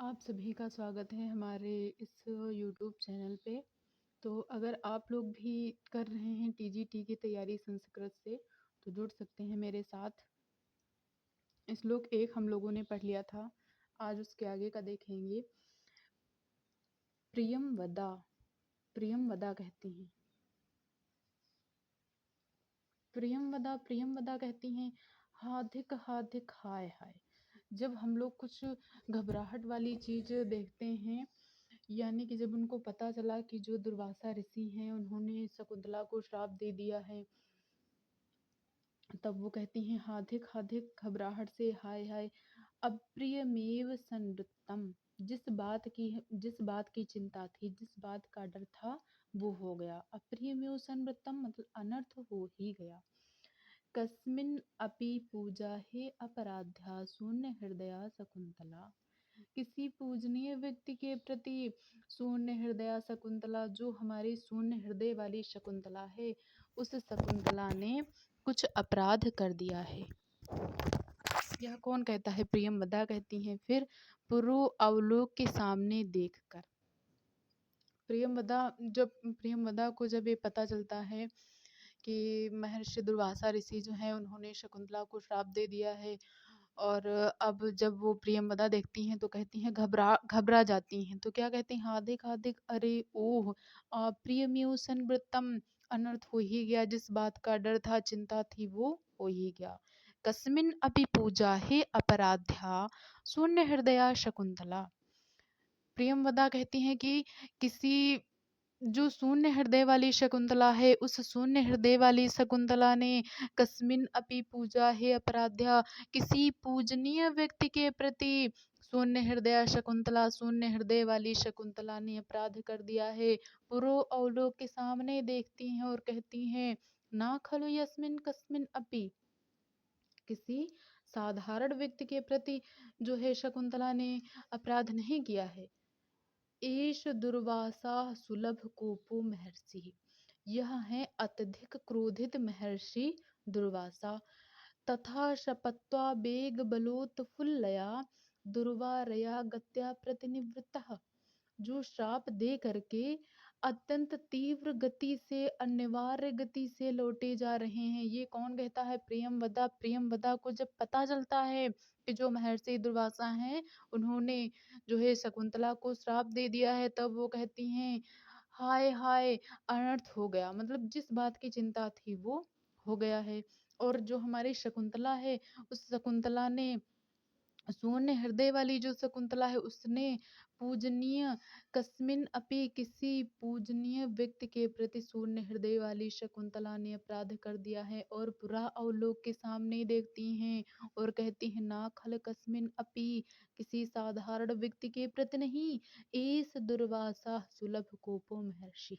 आप सभी का स्वागत है हमारे इस यूट्यूब चैनल पे। तो अगर आप लोग भी कर रहे हैं टीजीटी की तैयारी संस्कृत से तो जुड़ सकते हैं मेरे साथ। श्लोक 1 हम लोगों ने पढ़ लिया था, आज उसके आगे का देखेंगे। प्रियम वदा, प्रियम वदा कहती हैं। प्रियम वदा कहती हैं हाधिक हाधिक हाय हाय। जब हम लोग कुछ घबराहट वाली चीज देखते हैं, यानी कि जब उनको पता चला कि जो दुर्वासा ऋषि हैं उन्होंने शकुंतला को श्राप दे दिया है, तब वो कहती हैं हाधिक हाधिक घबराहट से हाय हाय। अप्रियमेव संवृत्तम, जिस बात की चिंता थी, जिस बात का डर था, वो हो गया। अप्रियमेव संवृत्तम मतलब अनर्थ हो ही गया। कस्मिन् अपि पूजा हे अपराध्या शून्य हृदया शकुंतला। किसी पूजनीय व्यक्ति के प्रति शून्य हृदया शकुंतला, जो हमारी शून्य हृदय वाली शकुंतला है, उस शकुंतला ने कुछ अपराध कर दिया है। यह कौन कहता है? प्रियंवदा कहती हैं। फिर पुरु अवलोक के सामने देखकर, प्रियंवदा को जब ये पता चलता है कि महर्षि दुर्वासा ऋषि जो हैं उन्होंने शकुंतला को श्राप दे दिया है, और अब जब वो प्रियंवदा देखती हैं तो कहती हैं, घबरा घबरा जाती हैं। तो क्या कहती हैं? हाधिक हाधिक, अरे ओह, प्रियमेव संवृत्तम, अनर्थ हो ही गया। जिस बात का डर था, चिंता थी, वो हो ही गया। कस्मिन अपि पूजा हे अपराध्या शून्य हृदया शकुंतला। प्रियंवदा कहती हैं कि किसी जो शून्य हृदय वाली शकुंतला है, उस शून्य हृदय वाली शकुंतला ने कस्मिन अपि पूजा हे अपराध्या, किसी पूजनीय व्यक्ति के प्रति शून्य हृदय शकुंतला, शून्य हृदय वाली शकुंतला ने अपराध कर दिया है। पुरो अवलोक के सामने देखती हैं और कहती हैं, ना खलु यस्मिन कस्मिन अपि, किसी साधारण व्यक्ति के प्रति जो है शकुंतला ने अपराध नहीं किया है। एष दुर्वासा सुलभ कोपो महर्षि, यह है अत्यधिक क्रोधित महर्षि दुर्वासा। तथा शपत्वा वेग बलोत्फुल्लया दुर्वारया गत्या प्रतिनिवृत्तः, जो श्राप दे करके अत्यंत तीव्र गति से, अनिवार्य गति से लौटे जा रहे हैं। ये कौन कहता है? प्रियंवदा। प्रियंवदा को जब पता चलता है कि जो महर्षि दुर्वासा हैं उन्होंने जो है शकुंतला को श्राप दे दिया है, तब वो कहती हैं हाय हाय, अनर्थ हो गया। मतलब जिस बात की चिंता थी वो हो गया है। और जो हमारी शकुंतला है, उस शकुंतला ने, शून्य हृदय वाली जो शकुंतला है, उसने पूजनीय कस्मिन अपि, किसी पूजनीय व्यक्ति के प्रति शून्य हृदय वाली शकुंतला ने अपराध कर दिया है। और बुरा अवलोक के सामने देखती हैं और कहती हैं, ना खल कस्मिन अपि, किसी साधारण व्यक्ति के प्रति नहीं। एस दुर्वासा सुलभ कोपो महर्षि,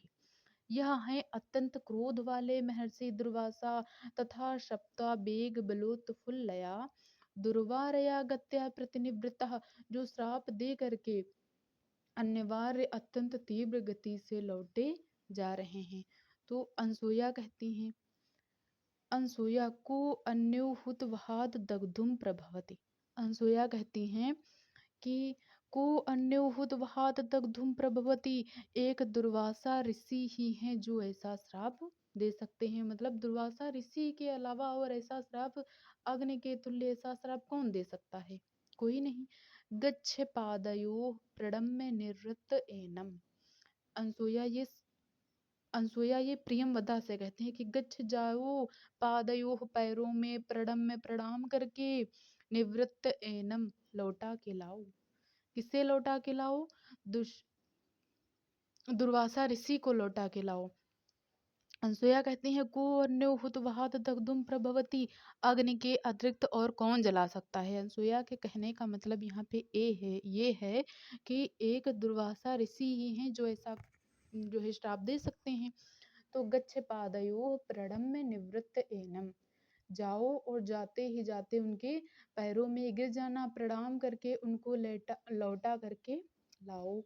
यह है अत्यंत क्रोध वाले महर्षि दुर्वासा। तथा शप्ता बेग बलोत्फुल्लया दुर्वारया गत्या प्रतिनिवृत्तः, जो श्राप दे करके अनिवार्य अत्यंत तीव्र गति से लौटे जा रहे हैं। तो अनसुया कहती हैं, अनसुया को अन्योहुत वहाद दग्धुम प्रभवति। अनसुया कहती हैं कि को अन्योहुत वहात दग्धुम प्रभवती, एक दुर्वासा ऋषि ही हैं जो ऐसा श्राप दे सकते हैं। मतलब दुर्वासा ऋषि के अलावा और ऐसा श्राप, अग्नि के तुल्य ऐसा श्राप कौन दे सकता है? कोई नहीं। गच्छ पादयो प्रणम्य निवृत्त एनम। अनसुया ये अनसुया ये प्रियंवदा से कहते हैं कि गच्छ जाओ पादयोः, पैरों में, प्रणम्य प्रणाम करके, निवृत्त एनम लौटा के लाओ। किसे लौटा के लाओ? दुर्वासा ऋषि को लौटा के लाओ। अनसुया कहती हैं, को अन्यो हुत वहात दग्धुम प्रभवती, अग्नि के अतिरिक्त और कौन जला सकता है? अनसुया के कहने का मतलब यहाँ पे ये है कि एक दुर्वासा ऋषि ही हैं जो ऐसा जो है श्राप दे सकते हैं। तो गच्छ पादयो प्रणम्य निवृत्त एनम, जाओ और जाते ही जाते उनके पैरों में गिर जाना, प्रणाम करके उनको लौटा करके लाओ।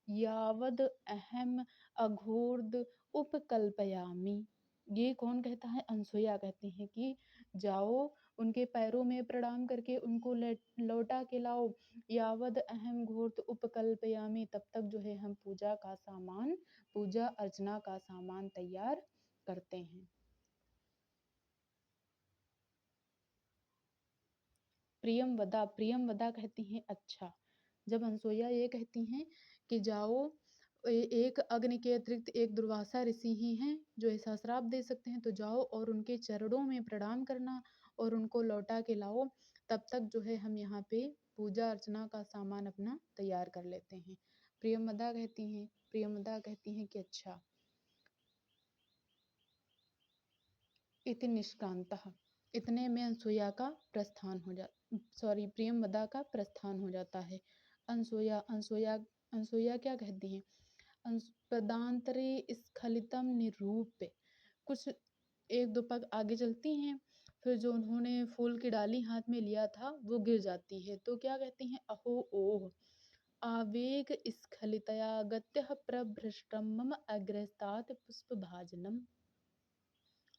यावद अहम अघोर्द उपकल्पयामी, ये कौन कहता है? अनसुया कहती है कि जाओ उनके पैरों में प्रणाम करके उनको लौटा के लाओ। यावद अहम घोर्त उपकल्पयामि, तब तक जो है हम पूजा अर्चना का सामान तैयार करते हैं। प्रियम वदा कहती हैं अच्छा। जब अनसुईया ये कहती हैं कि जाओ, एक अग्नि के अतिरिक्त एक दुर्वासा ऋषि ही हैं जो ऐसा श्राप दे सकते हैं, तो जाओ और उनके चरणों में प्रणाम करना और उनको लौटा के लाओ। तब तक जो है हम यहाँ पे पूजा अर्चना का सामान अपना तैयार कर लेते हैं। प्रियमदा कहती हैं कि अच्छा। इति निष्क्रांतः, इतने में अनसुईया का प्रस्थान हो जा प्रियमवदा का प्रस्थान हो जाता है। अनसुईया क्या कहती हैं? पदांतरे स्खलितम निरूप्य, कुछ एक दो पग आगे चलती हैं, फिर जो उन्होंने फूल की डाली हाथ में लिया था वो गिर जाती है, तो क्या कहती हैं? अहो ओह, आवेग स्खलितया गत्यः प्रभ्रष्टम मम अग्रस्तात् पुष्पभाजनम।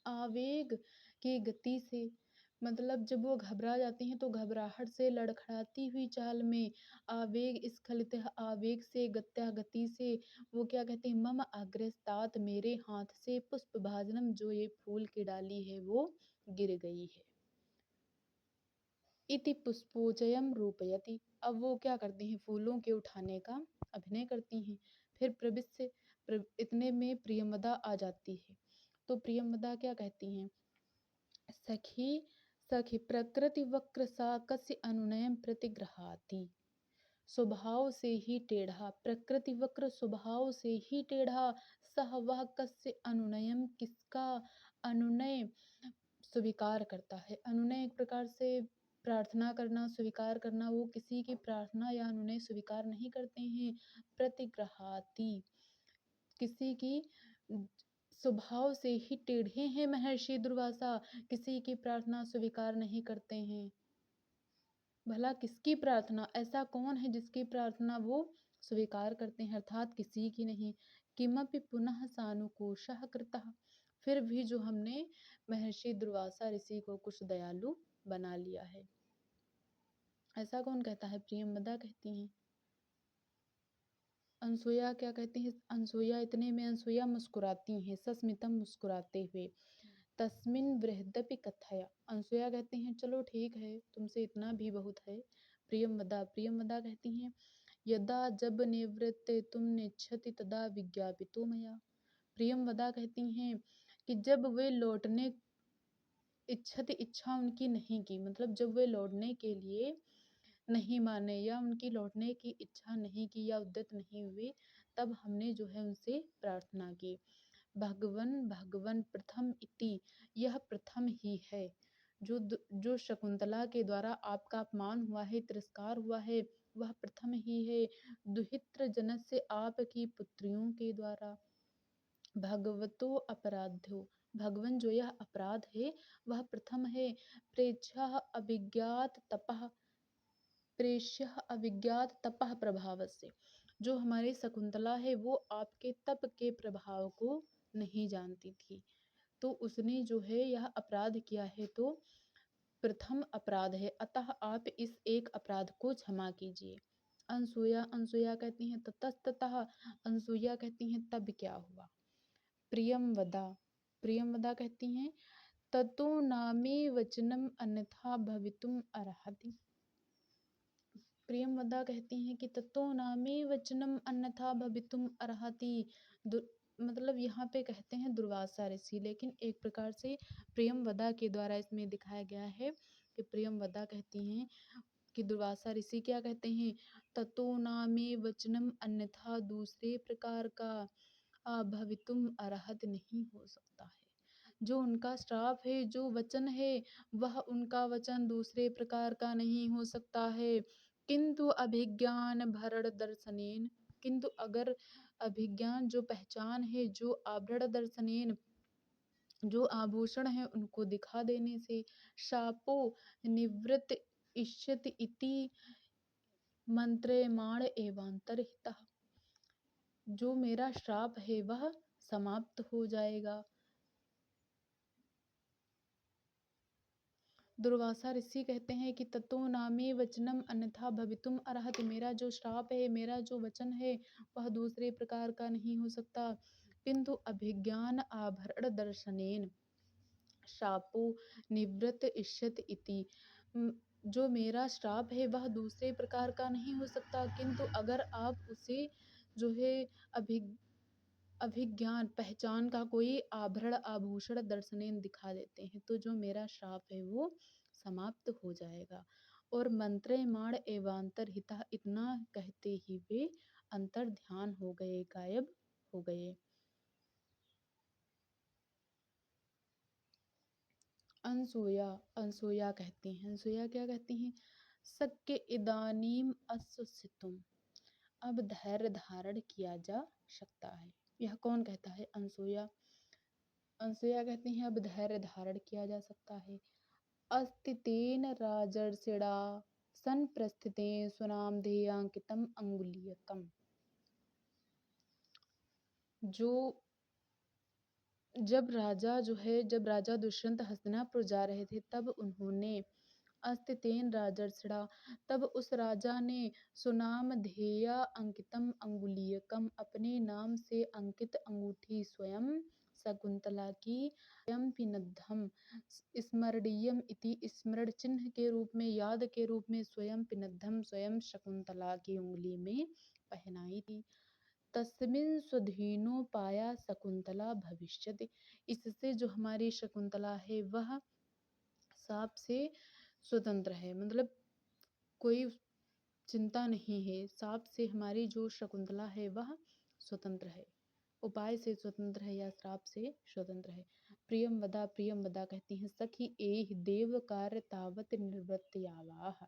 आवेग की गति से, मतलब जब वो घबरा जाती हैं तो घबराहट से लड़खड़ाती हुई चाल में, आवेग स्खलित, आवेग से, गत्या गति से, वो क्या कहते हैं? मम अग्रस्तात, मेरे हाथ से, पुष्प भाजनम, जो ये फूल की डाली है वो गिर गई है। इति पुष्पोचयम रूपयति, अब वो क्या करती हैं? फूलों के उठाने का अभिनय करती हैं। फिर प्रविश्य, इतने में प्रियमदा आ जाती है। तो प्रियमदा क्या कहती हैं? सखी सखी प्रकृति वक्र सा कस्य अनुनयम प्रतिग्रहाति, स्वभाव से ही टेढ़ा, प्रकृति वक्र स्वभाव से ही टेढ़ा, सह वह कस्य अनुनयम, किसका अनुनय स्वीकार करता है। अनुनय एक प्रकार से प्रार्थना करना, स्वीकार करना, वो किसी की प्रार्थना या अनुनय स्वीकार नहीं करते हैं। प्रतिग्रहाति, किसी की स्वभाव से ही टेढ़े हैं महर्षि दुर्वासा, किसी की प्रार्थना स्वीकार नहीं करते हैं। भला किसकी प्रार्थना, ऐसा कौन है जिसकी प्रार्थना वो स्वीकार करते हैं? अर्थात किसी की नहीं। किमपि पुनः सानुकोशः कृतः, फिर भी जो हमने महर्षि दुर्वासा ऋषि को कुछ दयालु बना लिया है। ऐसा कौन कहता है? प्रियंवदा कहती हैं। अनसुईया क्या कहती हैं? अनसुईया, इतने में अनसुईया मुस्कुराती हैं, सस्मितम, मुस्कुराते हुए। तस्मिन बृहदपि कथया, अनसुईया कहती हैं चलो ठीक है, तुमसे इतना भी बहुत है। प्रियमवदा कहती हैं यदा जब निवृत्ते तुम नेच्छति तदा विज्ञापितो मया। प्रियमवदा कहती हैं कि जब वे लौटने इच्छति, इच्छा उनकी नहीं की, मतलब जब वे लौटने के लिए नहीं माने या उनकी लौटने की इच्छा नहीं की या उद्यत नहीं हुए, तब हमने जो है उनसे प्रार्थना की। भगवन भगवन प्रथम इति, यह प्रथम ही है। जो शकुंतला के द्वारा आपका अपमान हुआ है, तिरस्कार हुआ है, वह प्रथम ही है। दुहित्र जनक से आपकी पुत्रियों के द्वारा। भगवतो अपराध्यो, भगवन जो यह अपराध है वह प्रथम है। प्रेक्षः अभिज्ञात तपः, प्रेष्यः अविज्ञात तपः प्रभाव से, जो हमारी शकुंतला है वो आपके तप के प्रभाव को नहीं जानती थी, तो उसने जो है यह अपराध किया है, तो प्रथम अपराध है, अतः आप इस एक अपराध को क्षमा कीजिए। अनसुईया कहती हैं ततस्ततः, अनसुईया कहती हैं तब क्या हुआ। प्रियमवदा कहती हैं ततो नामे वचनम अन्यथा भवितुम अर्हति। प्रियमवदा कहती हैं कि ततो नामे वचनम अन्यथा भवितुम अर्हति, मतलब यहाँ पे कहते हैं दुर्वासा ऋषि, लेकिन एक प्रकार से प्रियमवदा के द्वारा इसमें दिखाया गया है कि प्रियमवदा कहती हैं कि दुर्वासा ऋषि क्या कहते हैं, ततो नामे वचनम, अन्यथा दूसरे प्रकार का भवितुम अर्हत नहीं हो सकता है। जो उनका श्राप है, जो वचन है, वह उनका वचन दूसरे प्रकार का नहीं हो सकता है। किंतु अभिज्ञान भरण दर्शनेन, किंतु अगर अभिज्ञान जो पहचान है, जो आभरण दर्शनेन, जो आभूषण है उनको दिखा देने से, शापो निवृत्त इष्यति इति मंत्रेमाण एवांतरहितः, जो मेरा श्राप है वह समाप्त हो जाएगा। दुर्वासा ऋषि कहते हैं कि ततो नामे वचनम अन्यथा भवितुम अर्हति। मेरा जो श्राप है, मेरा जो वचन है, वह दूसरे प्रकार का नहीं हो सकता। किंतु अभिज्ञान आभरण दर्शनेन शापो निवृत्त इष्यत इति। जो मेरा श्राप है वह दूसरे प्रकार का नहीं हो सकता, किंतु अगर आप उसे जो है अभि अभिज्ञान पहचान का कोई आभरण आभूषण दर्शनेन दिखा देते हैं तो जो मेरा श्राप है वो समाप्त हो जाएगा। और मंत्रेमाण एवांतरहिता इतना कहते ही वे अंतर ध्यान हो गए, गायब हो गए। अनसुया अनसुया कहती हैं, अनसुया क्या कहती हैं? सक्य इदानीम असुसितुम। अब धैर्य धारण किया जा सकता है। यह कौन कहता है? अनसुया। अनसुया कहती हैं अब धैर्य धारण किया जा सकता है। अस्तितेन राजर्षिणा संप्रस्थितेन स्वनामधेयांकितम अंगुलीयकम। जो जब राजा दुष्यंत हस्तिनापुर जा रहे थे तब उन्होंने अस्तितेन राजर्षिणा, तब उस राजा ने सुनामधेया अंकितम अंगुलीयकम, अपने नाम से अंकित अंगूठी स्वयं शकुंतला की स्वयं पिनद्धम स्मरणीयम इति, स्मरण चिन्ह के रूप में, याद के रूप में, स्वयं पिनद्धम स्वयं शकुंतला की उंगली में पहनाई थी। तस्मिन् स्वधीनोपाया शकुंतला भविष्यति। इससे जो हमारी शकुंतला है वह साप से स्वतंत्र है, मतलब कोई चिंता नहीं है। साप से हमारी जो शकुंतला है वह स्वतंत्र है, उपाय से स्वतंत्र है या श्राप से स्वतंत्र है। प्रियम वदा कहती हैं सखी एहि देव कार्य तावत निवृत्तयावाह।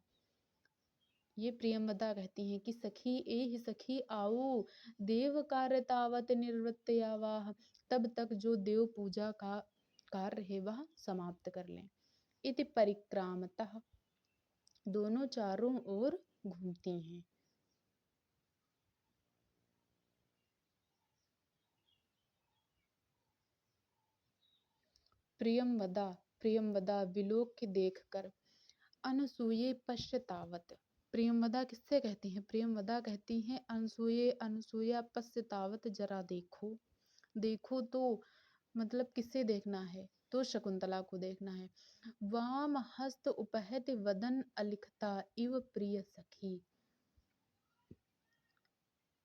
ये प्रियंवदा कहती हैं कि सखी एहि सखी आओ देव कार्य तावत निवृत्तयावाह, तब तक जो देव पूजा का कार्य है वह समाप्त कर लें। इति परिक्रामतः, दोनों चारों ओर घूमती हैं। प्रियंवदा विलोक्य देखकर अनसूये पश्चातावत। प्रियंवदा किससे कहती हैं? प्रियंवदा कहती हैं अनसूया पश्चातावत, जरा देखो। देखो तो मतलब किससे देखना है? तो शकुंतला को देखना है। वाम हस्त उपहत वदन अलिखता इव प्रिय सखी।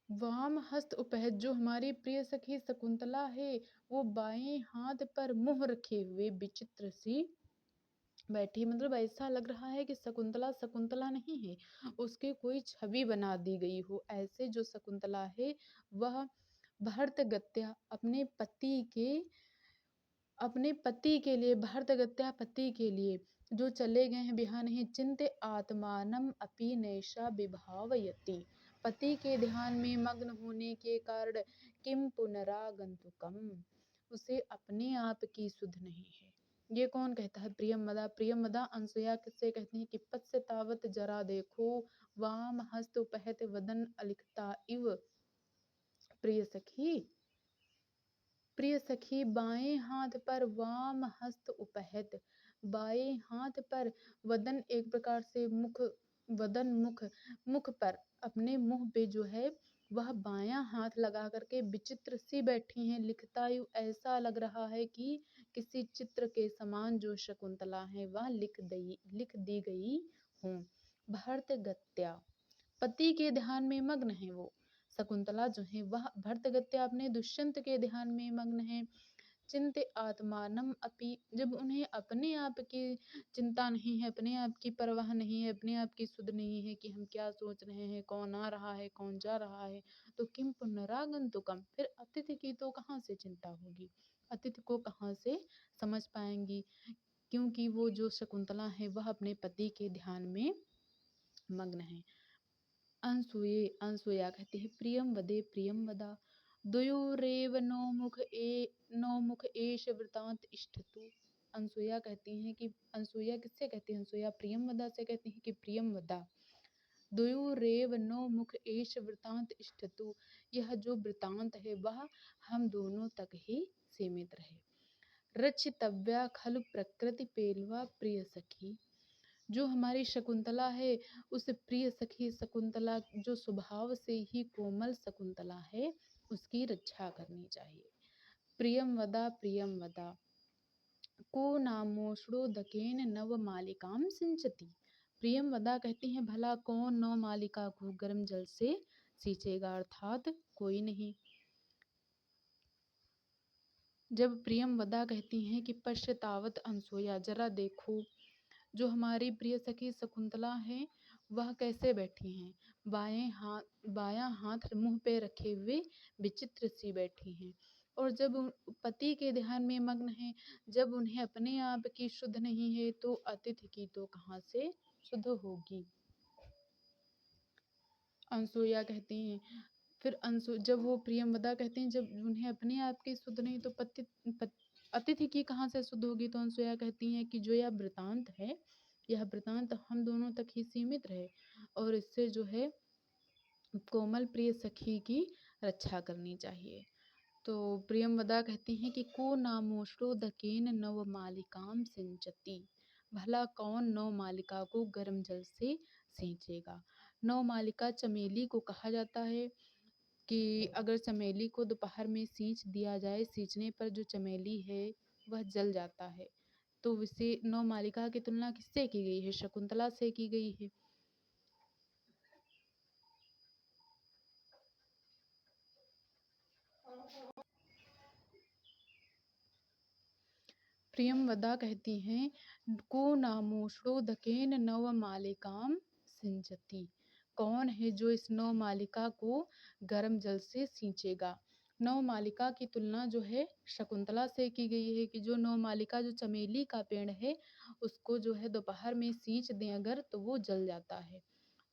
वाम हस्त उपहत, जो हमारी प्रिय सखी शकुंतला है वो बाएं हाथ पर मुंह रखे हुए विचित्र सी बैठी, मतलब ऐसा लग रहा है कि शकुंतला शकुंतला नहीं है, उसकी कोई छवि बना दी गई हो। ऐसे जो शकुंतला है वह भर्तगत्या अपने पति के लिए, भर्तगत्या पति के लिए जो चले गए हैं बिहान ही, चिंत आत्मानम अपि नैषा विभावयति। पति के ध्यान में मग्न होने के कारण किम पुनरागंतुकम, उसे अपने आप की सुध नहीं है। ये कौन कहता है? प्रियमदा अनसुया किससे कहती हैं कि पश्चातावत, जरा देखो, वाम हस्त उपहत वदन अलिखता इव प्रिय सखी बाएं हाथ पर वाम हस्त उपहत, बाएं हाथ पर वदन, एक प्रकार से मुख, वदन मुख पर, अपने मुंह पे जो है वह बायां हाथ लगा करके विचित्र सी बैठी हैं। लिखतायु, ऐसा लग रहा है कि किसी चित्र के समान जो शकुंतला है वह लिख दी गई हूँ। भर्तगत्या, पति के ध्यान में मग्न है वो शकुंतला जो है वह भर्तगत्या अपने दुष्यंत के ध्यान में मग्न है। चिंत आत्मानम अपि, जब उन्हें अपने आप की चिंता नहीं है, अपने आप की परवाह नहीं है, अपने आप की सुध नहीं है कि हम क्या सोच रहे हैं, कौन आ रहा है, कौन जा रहा है, तो किम पुनरागंतुकम, फिर अतिथि की तो कहाँ से चिंता होगी, अतिथि को कहाँ से समझ पाएंगी, क्योंकि वो जो शकुंतला है वह अपने पति के ध्यान में मग्न है। अनसुया कहती है प्रियम वदा द्वयोरेव नौमुख एष वृतांत इष्टतु। अनसुया कहती हैं कि, अनसुया किससे कहती है? अनसुया प्रियम वदा से कहती है कि प्रियम वदा द्वयोरेव नौमुख एष वृतांत इष्टतु, यह जो वृतांत है वह हम दोनों तक ही सीमित रहे। रचितव्या खलु प्रकृति पेलवा प्रिय सखी। जो हमारी शकुंतला है, उस प्रिय सखी शकुंतला जो स्वभाव से ही कोमल शकुंतला है, उसकी रक्षा करनी चाहिए। प्रियम वदा को नामोष्णोदकेन नव मालिकाम सिंचती। प्रियम वदा कहती हैं, भला कौन नव मालिका को गर्म जल से सींचेगा, अर्थात कोई नहीं। जब प्रियम वदा कहती हैं कि पश्चातावत अनसुया, जरा देखो जो हमारी प्रिय सखी शकुंतला है वह कैसे बैठी हैं। बायां हाथ मुंह पे रखे हुए विचित्र सी बैठी हैं। और जब पति के ध्यान में मग्न है, जब उन्हें अपने आप की शुद्ध नहीं है, तो अतिथि की तो कहाँ से शुद्ध होगी। अनसुया कहती हैं, फिर जब वो प्रियमवदा कहते हैं जब उन्हें अपने आप की शुद्ध नहीं तो अतिथि की कहाँ से शुद्ध होगी। तो अनसुया कहती हैं कि जो यह वृतांत है, यह वृतांत हम दोनों तक ही सीमित रहे और इससे जो है कोमल प्रिय सखी की रक्षा करनी चाहिए। तो प्रियमवदा कहती हैं कि को नामोष्टो दकेन नव मालिकाम सिंचती। भला कौन नव मालिका को गर्म जल से सींचेगा। नव मालिका चमेली को कहा जाता है कि अगर चमेली को दोपहर में सींच दिया जाए, सींचने पर जो चमेली है वह जल जाता है। तो इसे नौ मालिका की तुलना किससे की गई है, शकुंतला से की गई है। प्रियमवदा कहती हैं, को नामोष्णो दकेन नव मालिकाम सिंचती। कौन है जो इस नौ मालिका को गर्म जल से सींचेगा। नौ मालिका की तुलना जो है शकुंतला से की गई है कि जो नौ मालिका जो चमेली का पेड़ है उसको जो है दोपहर में सींच दें अगर तो वो जल जाता है।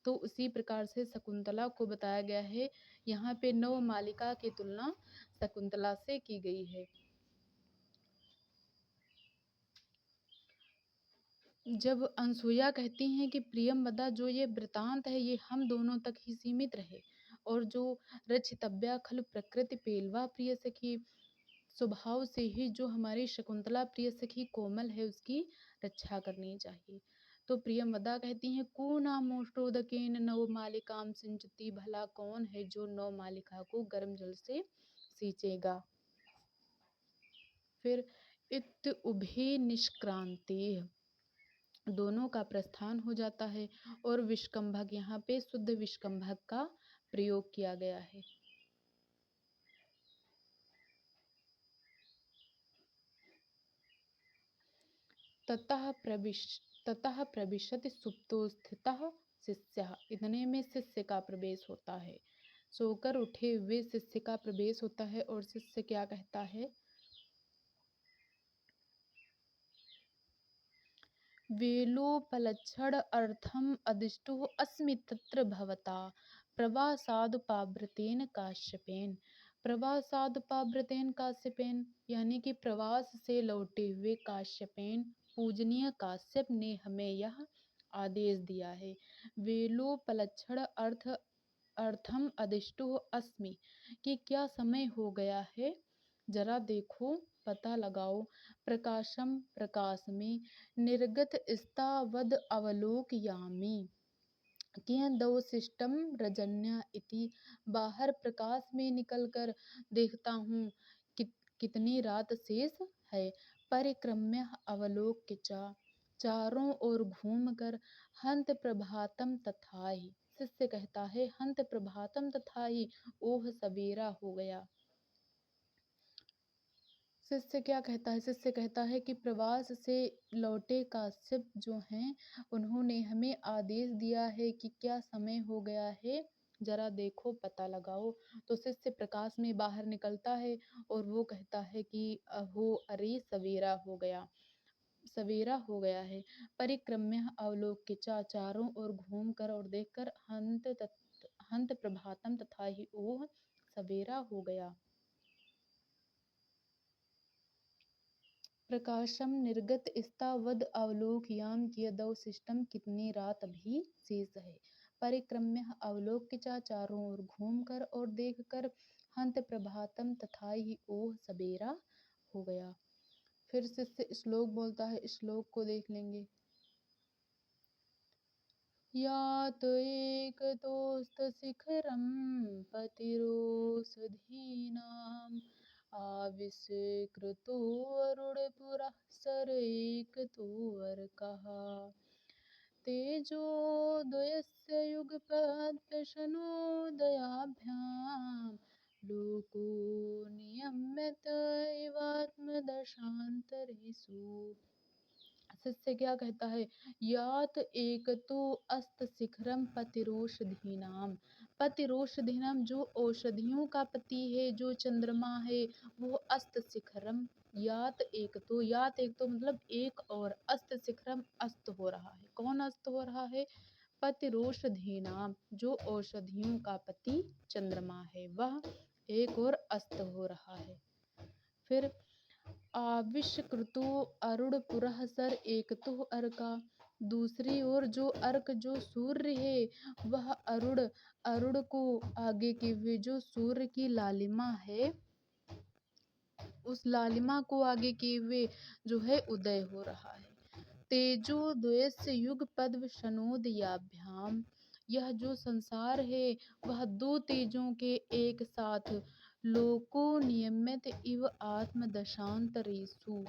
तो उसी प्रकार से शकुंतला को बताया गया है। यहाँ पे नौ मालिका की तुलना शकुंतला से की गई है। जब अनसुया कहती हैं कि प्रियमवदा जो ये वृतांत है ये हम दोनों तक ही सीमित रहे और जो रचितव्या खल प्रकृति पेलवा प्रिय सखी, स्वभाव से ही जो हमारी शकुंतला प्रिय सखी कोमल है उसकी रक्षा करनी चाहिए। तो प्रियमवदा कहती हैं, को नामोष्टोदकेन नव मालिकाम सिंचती। भला कौन है जो नव मालिका को गर्म जल से सींचेगा। फिर इत उभे निष्क्रांति, दोनों का प्रस्थान हो जाता है और विष्कंभक, यहाँ पे शुद्ध विष्कंभक का प्रयोग किया गया है। ततः प्रविशति सुप्तो स्थितः शिष्यः, इतने में शिष्य का प्रवेश होता है। सोकर उठे हुए शिष्य का प्रवेश होता है और शिष्य क्या कहता है। वेलोपलक्षण अर्थम अदिष्टो अस्मि तत्र भवता प्रवासादुपाव्रतेन काश्यपेन। प्रवासादुपाव्रतेन काश्यपेन यानी कि प्रवास से लौटे हुए काश्यपेन, पूजनीय काश्यप ने हमें यह आदेश दिया है। वेलोपलक्षण अर्थम अदिष्टो अस्मि, कि क्या समय हो गया है, जरा देखो पता लगाओ। प्रकाशम, प्रकाश में। निर्गत स्तावद अवलोकयामि, कियदवशिष्टम रजन्या इति, बाहर प्रकाश में निकलकर देखता हूँ कितनी रात शेष है। परिक्रम्य अवलोक्य च, चारों ओर घूमकर। हंत प्रभातम तथाहि, शिष्य कहता है हंत प्रभातम तथाहि, ओह सवेरा हो गया। शिष्य क्या कहता है, शिष्य कहता है कि प्रवास से लौटे काश्यप जो हैं उन्होंने हमें आदेश दिया है कि क्या समय हो गया है, जरा देखो पता लगाओ। तो शिष्य प्रकाश में बाहर निकलता है और वो कहता है कि हो अरे सवेरा हो गया, सवेरा हो गया है। परिक्रम्य अवलोक्य च, चारों ओर घूम कर और देखकर। हंत प्रभातम तथा ही, ओह सवेरा हो गया। प्रकाशम निर्गत स्तावद अवलोकयाम, कियदवशिष्टम, कितनी रात अभी शेष है। परिक्रम्य अवलोक्य च, चारों ओर घूम कर और देख कर। हंत प्रभातम तथा ही, ओह सवेरा हो गया। फिर शिष्य श्लोक बोलता है, श्लोक को देख लेंगे। यात एकतोस्तशिखरं पतिरोषधीनाम् आविष्कृतोऽरुणपुरः सरैकतोऽर्कः तेजोदयस्य युगपत्प्रशनोदयाभ्यां लोको नियम्यत इवात्मदशान्तरेषु। शिष्य क्या कहता है, यात एकतो अस्त शिखरम पतिरोषधीनाम। पतिरोषधीनाम, जो औषधियों का पति है, जो चंद्रमा है, वो अस्त शिखरम। यात एक तो, यात एक तो मतलब एक, और अस्त शिखरम अस्त हो रहा है। कौन अस्त हो रहा है? पतिरोषधीनाम, जो औषधियों का पति चंद्रमा है, वह एक और अस्त हो रहा है। फिर आविष्कृतो अरुण पुरः सर एकतो अर्का। दूसरी ओर जो अर्क, जो सूर्य है, वह अरुण, अरुण को आगे किए हुए जो सूर्य की लालिमा है, उस लालिमा को आगे किए हुए जो है उदय हो रहा है। तेजोद्वयस्य युग पद्म शनोदयाभ्याम। यह जो संसार है वह दो तेजों के एक साथ लोको नियमित इव आत्मदशांतरेषु,